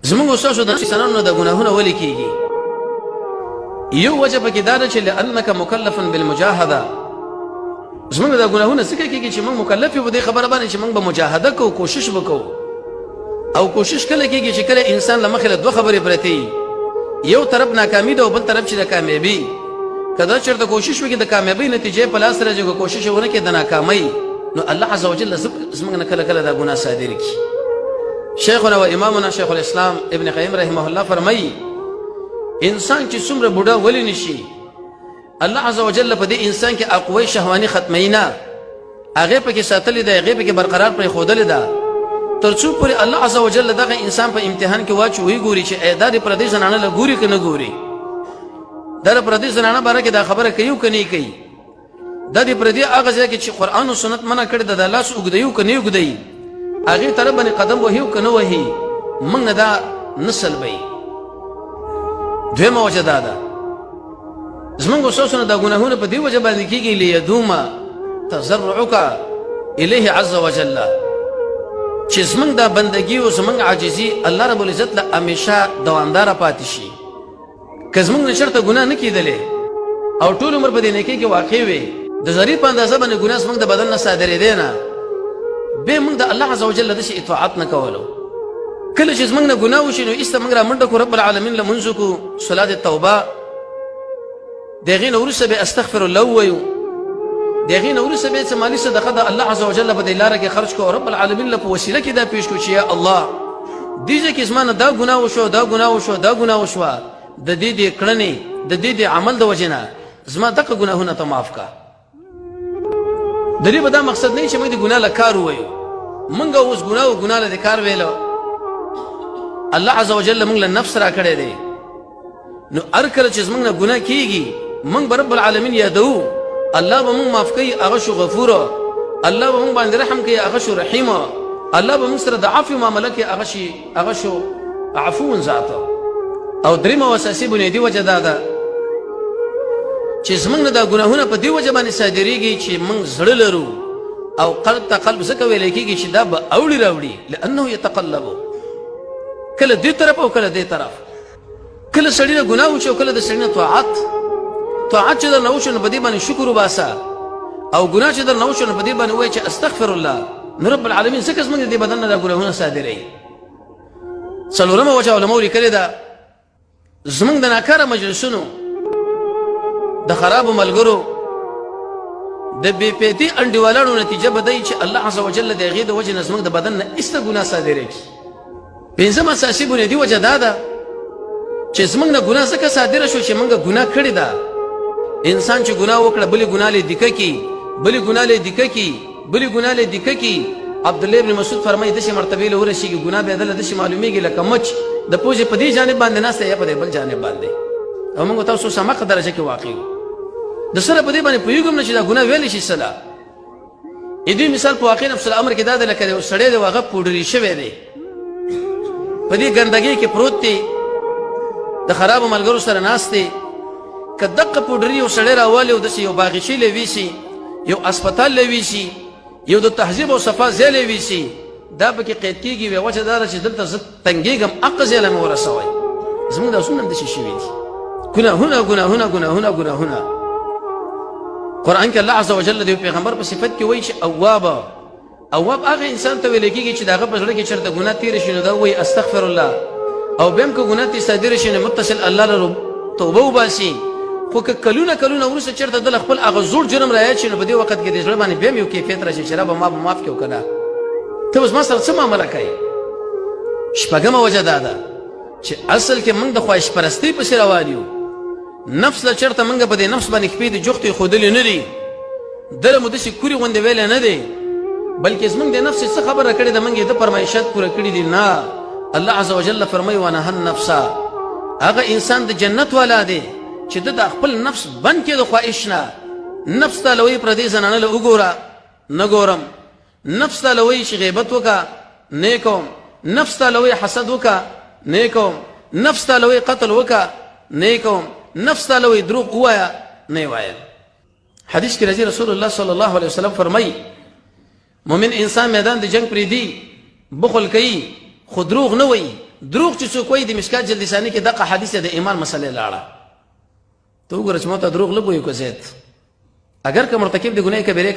زمونږ استاسو د انسانانو د ګناهونو ولې کیږي؟ یو وجه پکې دا ده چې لأنک مکلف بالمجاهده. زمونږ د ګناهونو څه کیږي چې موږ مکلف یو په دې خبره باندې چې موږ به مجاهده کوو، کوشش وکړو. او کوشش کله کیږي چې کله انسان له مخې له دوه خبرې پرتې، یو طرف ناکامي ده او بل طرف چې د کامیابي. کله چېرته کوشش وکړي د کامیابۍ نتیجې په لاس راځي، که کوشش ونه کړي د ناکامۍ، نو الله عز وجل زمونږ نه کله کله دا ګناه صادر کړي. شیخنا و امامنا شیخ الاسلام ابن قیم رحمه الله فرمایي انسان چې څومره بوډا ولی نشي، الله عز وجل په دې انسان کې اقوی شهواني ختموي نه، هغې پکې ساتلې ده، هغې پکې برقرار پرېښودلې ده، تر څو پورې الله عز وجل دغه انسان په امتحان کې واچو وګوري چې دا د پردۍ زنانه له ګوري که نه ګوري، دا د پردۍ زنانه باره کې دا خبره کوي که نه کوي، دا د پردۍ هغه ځای کې چې قرآن و سنت منع کړې ده، دا لاس اوږدوي که نه اوږدوي، هغې طرف باندې قدم وهي که نه وهي، موږ نه دا نه سلبوي. دویمه وجه دا ده زمونږ استاسو نه دا ګناهونه په دې وجه باندې کېږي لیدوم تضرعک الیه عز وجل، چې زمونږ دا بندګي او زمونږ عاجزي الله رب العزت له همیشه دوامداره پاتې شي. که زمونږ نه چېرته ګناه نه کېدلې او ټول عمر په دې نیکۍ کې واقع وې، د ضریر په اندازه باندې ګناه زمونږ د بدن نه صادرېدی نه، بیا موږ د الله عز وجل داسې اطاعت نه کولو. کله چې زمونږ نه ګناه وشي نو ایسته موږ را منډه کړو رب العالمین لمونځ وکړو، صلات التوبه، د هغې نه وروسته بیا استغفر الله ووایو، د هغې نه وروسته بیا څه مالي صدقه د الله عز وجل په دې لاره کې خرج کړو، رب العالمین له په وسیله کې دا پېښ کړو چې یا الله دې ځای کې زما نه دا ګناه وشو، دا ګناه وشو، دا ګناه وشوه، د دې د کړنې د دې د عمل د وجې نه زما دغه ګناهونه ته معاف کړه. د دې به دا مقصد نه وي چې موږ د ګناه له کار ووایو، موږ اوس ګناه و ګناه له د کار ویلو. الله عز وجل موږ له نفس را کړی دی، نو هر کله چې زموږ نه ګناه کېږي موږ به رب العالمین یادوو، الله به موږ معاف کوي، هغه شو غفوره، الله به موږ باندې رحم کوي، هغه شو رحیمه، الله به موږ سره د عفو معامله کوي، هغه شو عفو ذاته. او درېیمه او اساسي بنیادي وجه دا ده چې زموږ نه دا ګناهونه په دې وجه باندې صادرېږي چې موږ زړه لرو، او قلب ته قلب ځکه ویلی کېږي چې دا به اوړي راوړي، لأنه یتقلبو، کله دې طرف او کله دې طرف، کله سړي نه ګناه وشي او کله د سړي نه طاعت چې در نه وشو نو په دې باندې شکر وباسه، او ګناه چې در نه وشو نو په دې باندې ووایي چې استغفر الله، نو رب العالمین ځکه زموږ د دې بدن نه دا ګناهونه صادروي. څلورمه وجه علماو لیکلې ده زموږ د ناکاره مجلسونو، د خرابو ملګرو، د بې پیتي انډیوالانو نتیجه به دی چې الله عز وجل د هغې د وجې نه زموږ د بدن نه ایسته ګناه صادرېږي. پنځم اساسي بنیادي وجه دا ده چې زموږ نه ګناه ځکه صادره شو چې موږ ګناه کړې ده. انسان چې ګناه وکړه بلې ګناه له دیکه کي، بلې ګناه له دیکه کي، بلې ګناه له دیکه کي. عبدالله ابن مسعود فرمایي داسې مرتبې له ورسېږي ګناه بیا دله داسې معلومېږي لکه مچ د پوزې په دې جانب باندې ناسته یا په دې بل جانب باندې، او موږ تاسو سمقه درجه کې واقع یو. د سره په دې باندې پوهېږم نه چې دا ګناه ویلی شي سله. دې مثال په واقع نفس الامر کې دا ده لکه یو سړی دی او هغه پوډري شوی دی، په دې ګندګۍ کې پروت دی، د خرابو ملګرو سره ناست دی، که دقه پوډري یو سړی راوالي او داسې یو باغچې له ویسي، یو اسپتال له ویسي، یو د تهذیب او صفا ځای له ویسي، دا پکې قید کېږي. ویې وجه دا ده چې دلته زه تنګېږم، هغه ځای له مې ورسوئ. زموږ دا څومره همداسې شوي دي ګناهونه ګناهونه ګناهونه ګناهونه. قرآن کې الله عز وجل د یو پیغمبر په صفت کې وایي چې اواب هغه انسان ته ویل کېږي چې د هغه په زړه کې چېرته ګناه تېره شي نو دا وایي استغفر الله، او بیا هم که ګناه ترې صادره شي نو متصل الله له توبه وباسي. خو که کلونه کلونه وروسته چېرته دله خپل هغه زوړ جرم رایاد شي نو په دې وخت کې د زړه باندې بیا هم یو کیفیت راشي چې ربه ما به معاف کړې او که نه، ته اوس ما سره څه معامله کوې. شپږمه وجه دا ده چې اصل کې موږ د خواهش پرستۍ پسې روان یو. نفس له چېرته موږ په دې نفس باندې خپې د جوختې ایښودلې نه دي، دله مو داسې کورې غوندې ویلی نه دی، بلکې زموږ د نفس څه خبره کړې ده موږ یې د فرمایشات پوره کړي دي. نه، الله عز وجل فرمایي ونهى النفس، هغه انسان د جنت والا دی چې د خپل نفس بند کړي د خواهش نه. نفس ته لوی پردۍ زنانه له وګوره نه ګورم، نفس ته لوی چې غیبت وکړه نه کوم، نفس ته لوی حسد وکړه نه کوم، نفس ته لوی قتل وکړه نه کوم، نفس ته لوی دروغ ووایه نه وایم. حدیث کې راځي رسول الله صلی الله علیه وسلم فرمایي مؤمن انسان میدان د جنگ پرېږدي، بخل کوي خو دروغ نه وایي، دروغ چې څوک وایي د مشکات جلد ثاني کې دغه حدیث د ایمان مسله لاړه ته وګوره چې مو ته دروغ لګوي کو زیات اگر که مرتکب د ګناه کبیره